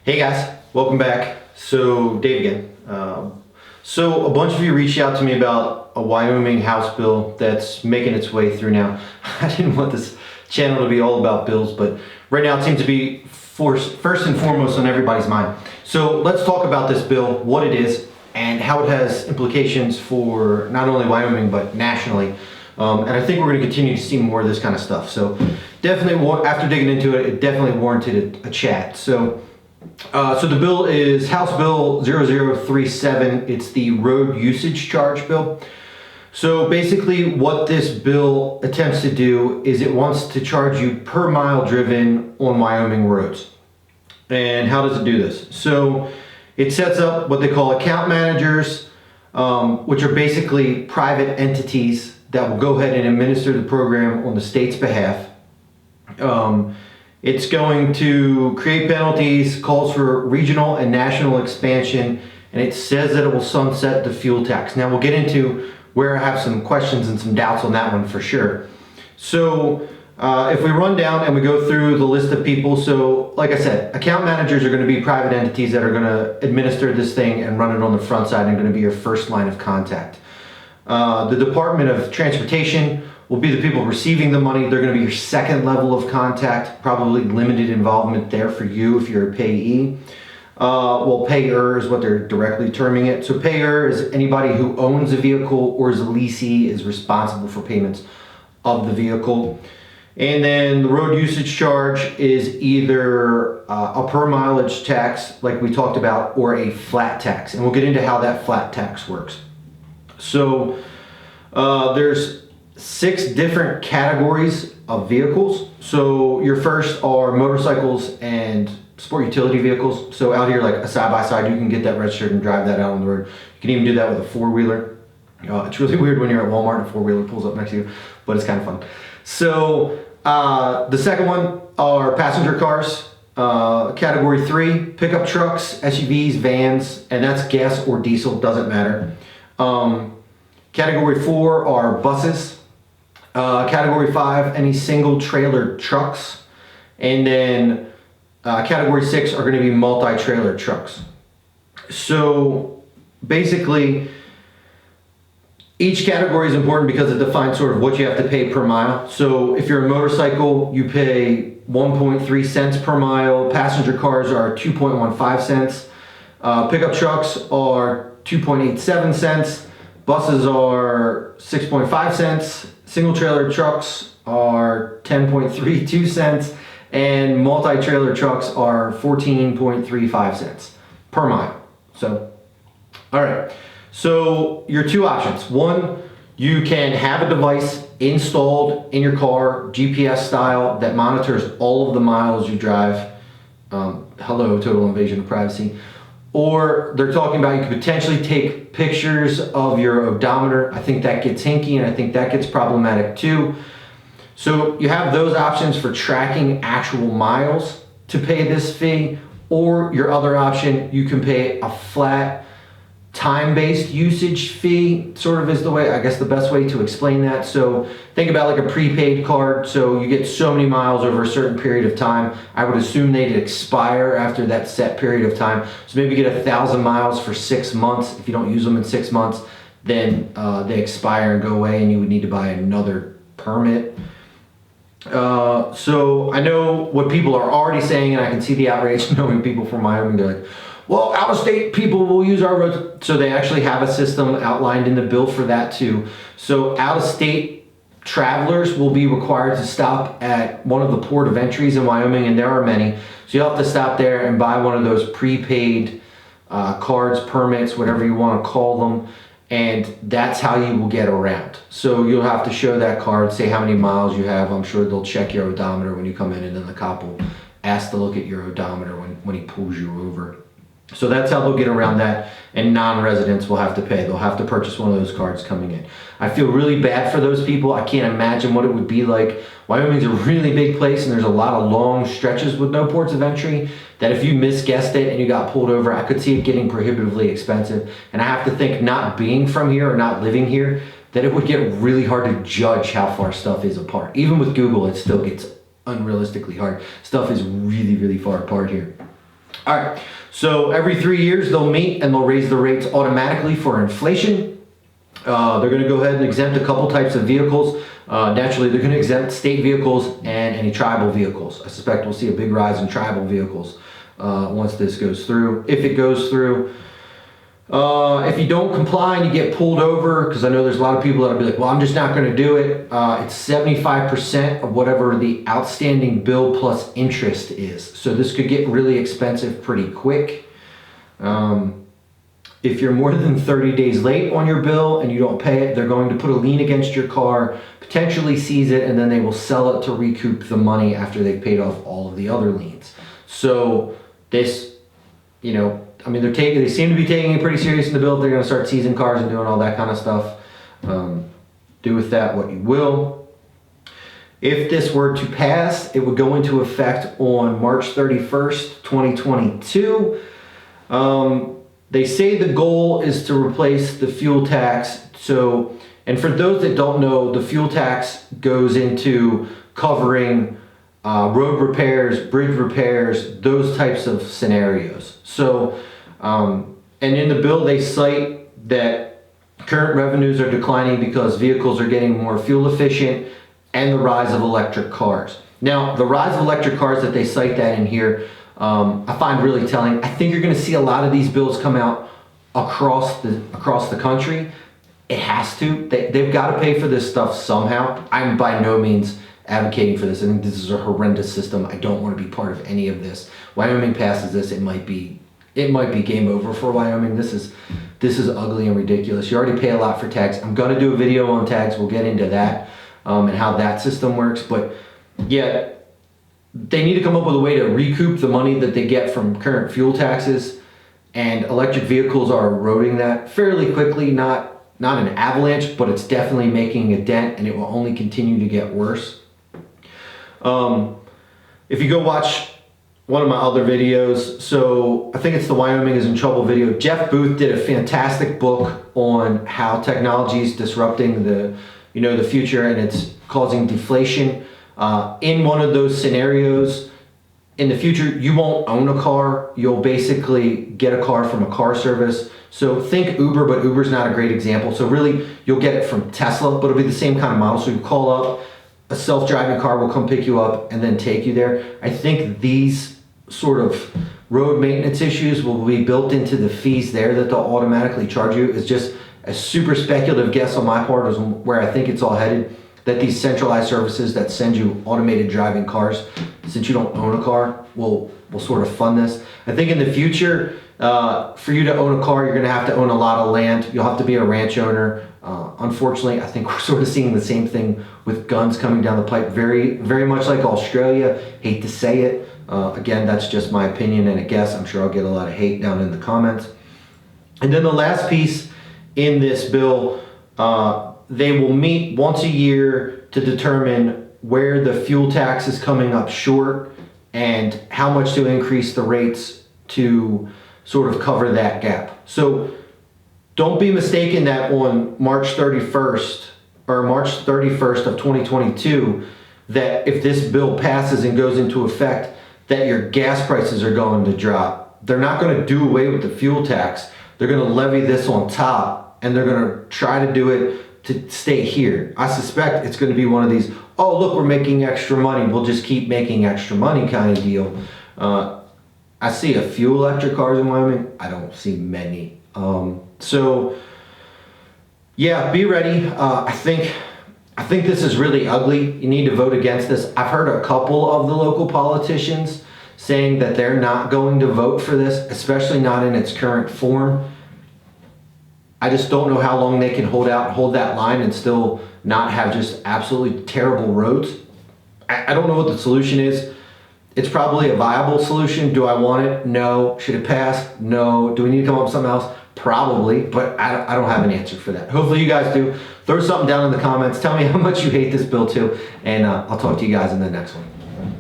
Hey guys, welcome back. So Dave again. So a bunch of you reached out to me about a Wyoming House bill that's making its way through now. I didn't want this channel to be all about bills, but right now it seems to be first and foremost on everybody's mind. So let's talk about this bill, what it is, and how it has implications for not only Wyoming, but nationally. And I think we're going to continue to see more of this kind of stuff. So definitely, after digging into it, it definitely warranted a chat. So the bill is House Bill 0037. It's the road usage charge bill. So basically what this bill attempts to do is it wants to charge you per mile driven on Wyoming roads. And how does it do this? So it sets up what they call account managers, which are basically private entities that will go ahead and administer the program on the state's behalf. It's going to create penalties, calls for regional and national expansion, and it says that it will sunset the fuel tax. Now we'll get into where I have some questions and some doubts on that one for sure. So if we run down and we go through the list of people, so like I said, account managers are going to be private entities that are going to administer this thing and run it on the front side and going to be your first line of contact. The Department of Transportation will be the people receiving the money. They're going to be your second level of contact, probably limited involvement there for you if you're a payee. Well, payer is what they're directly terming it. So payer is anybody who owns a vehicle or is a leasee is responsible for payments of the vehicle. And then the road usage charge is either a per mileage tax like we talked about or a flat tax. And we'll get into how that flat tax works. So there's 6 different categories of vehicles. So your first are motorcycles and sport utility vehicles. So out here, like a side-by-side, you can get that registered and drive that out on the road. You can even do that with a four-wheeler. It's really weird when you're at Walmart and a four-wheeler pulls up next to you, but it's kind of fun. So the second one are passenger cars. Category 3, pickup trucks, SUVs, vans, and that's gas or diesel, doesn't matter. Category 4 are buses. Category 5, any single trailer trucks. And then category 6 are going to be multi-trailer trucks. So basically, each category is important because it defines sort of what you have to pay per mile. So if you're a motorcycle, you pay 1.3 cents per mile. Passenger cars are 2.15 cents. Pickup trucks are 2.87 cents. Buses are 6.5 cents. Single trailer trucks are 10.32 cents. And multi-trailer trucks are 14.35 cents per mile. So, all right. So your 2 options. One, you can have a device installed in your car, GPS style, that monitors all of the miles you drive. Hello, total invasion of privacy. Or they're talking about you could potentially take pictures of your odometer. I think that gets hinky and I think that gets problematic too. So you have those options for tracking actual miles to pay this fee, or your other option, you can pay a flat time-based usage fee, sort of is the way, I guess the best way to explain that. So think about like a prepaid card. So you get so many miles over a certain period of time. I would assume they'd expire after that set period of time. So maybe you get 1,000 miles for 6 months. If you don't use them in 6 months, then they expire and go away and you would need to buy another permit. So I know what people are already saying, and I can see the outrage knowing people from Wyoming. They're like, well, out-of-state people will use our roads. So they actually have a system outlined in the bill for that too. So out-of-state travelers will be required to stop at one of the port of entries in Wyoming, and there are many. So you'll have to stop there and buy one of those prepaid cards, permits, whatever you want to call them, and that's how you will get around. So you'll have to show that card, say how many miles you have. I'm sure they'll check your odometer when you come in, and then the cop will ask to look at your odometer when he pulls you over. So that's how they'll get around that, and non-residents will have to pay. They'll have to purchase one of those cards coming in. I feel really bad for those people. I can't imagine what it would be like. Wyoming's a really big place, and there's a lot of long stretches with no ports of entry that if you misguessed it and you got pulled over, I could see it getting prohibitively expensive. And I have to think, not being from here or not living here, that it would get really hard to judge how far stuff is apart. Even with Google, it still gets unrealistically hard. Stuff is really, really far apart here. All right, so every 3 years they'll meet and they'll raise the rates automatically for inflation. They're going to go ahead and exempt a couple types of vehicles. Naturally, they're going to exempt state vehicles and any tribal vehicles. I suspect we'll see a big rise in tribal vehicles once this goes through. If it goes through, if you don't comply and you get pulled over, because I know there's a lot of people that'll be like, well, I'm just not going to do it. It's 75% of whatever the outstanding bill plus interest is. So this could get really expensive pretty quick. If you're more than 30 days late on your bill and you don't pay it, they're going to put a lien against your car, potentially seize it, and then they will sell it to recoup the money after they've paid off all of the other liens. So this, you know, I mean, they seem to be taking it pretty serious in the bill. They're going to start seizing cars and doing all that kind of stuff. Do with that what you will. If this were to pass, it would go into effect on March 31st, 2022. They say the goal is to replace the fuel tax. So, and for those that don't know, the fuel tax goes into covering road repairs, bridge repairs, those types of scenarios. So, and in the bill they cite that current revenues are declining because vehicles are getting more fuel efficient and the rise of electric cars. Now, the rise of electric cars that they cite that in here, I find really telling. I think you're going to see a lot of these bills come out across the country. It has to. They've got to pay for this stuff somehow. I'm by no means advocating for this. I think this is a horrendous system. I don't want to be part of any of this. Wyoming passes this, it might be game over for Wyoming. This is ugly and ridiculous. You already pay a lot for tags. I'm going to do a video on tags. We'll get into that and how that system works. But yeah, they need to come up with a way to recoup the money that they get from current fuel taxes, and electric vehicles are eroding that fairly quickly, not an avalanche, but it's definitely making a dent, and it will only continue to get worse. If you go watch one of my other videos, so I think it's the Wyoming is in Trouble video, Jeff Booth did a fantastic book on how technology is disrupting the future, and it's causing deflation. In one of those scenarios, in the future, you won't own a car. You'll basically get a car from a car service. So think Uber, but Uber's not a great example. So really, you'll get it from Tesla, but it'll be the same kind of model. So you call up, a self-driving car will come pick you up and then take you there. I think these sort of road maintenance issues will be built into the fees there that they'll automatically charge you. It's just a super speculative guess on my part is where I think it's all headed. That these centralized services that send you automated driving cars, since you don't own a car, will sort of fund this. I think in the future, for you to own a car, you're going to have to own a lot of land. You'll have to be a ranch owner. Unfortunately, I think we're sort of seeing the same thing with guns coming down the pipe, very, very much like Australia. Hate to say it. Again, that's just my opinion and a guess. I'm sure I'll get a lot of hate down in the comments. And then the last piece in this bill, they will meet once a year to determine where the fuel tax is coming up short and how much to increase the rates to sort of cover that gap. So don't be mistaken that on March 31st or March 31st of 2022, that if this bill passes and goes into effect, that your gas prices are going to drop. They're not going to do away with the fuel tax. They're going to levy this on top, and they're going to try to do it to stay here. I suspect it's going to be one of these, oh, look, we're making extra money, we'll just keep making extra money kind of deal. I see a few electric cars in Wyoming. I don't see many. So yeah, be ready. I think this is really ugly. You need to vote against this. I've heard a couple of the local politicians saying that they're not going to vote for this, especially not in its current form. I just don't know how long they can hold that line and still not have just absolutely terrible roads. I don't know what the solution is. It's probably a viable solution. Do I want it? No. Should it pass? No. Do we need to come up with something else? Probably, but I don't have an answer for that. Hopefully you guys do. Throw something down in the comments. Tell me how much you hate this bill too, and I'll talk to you guys in the next one.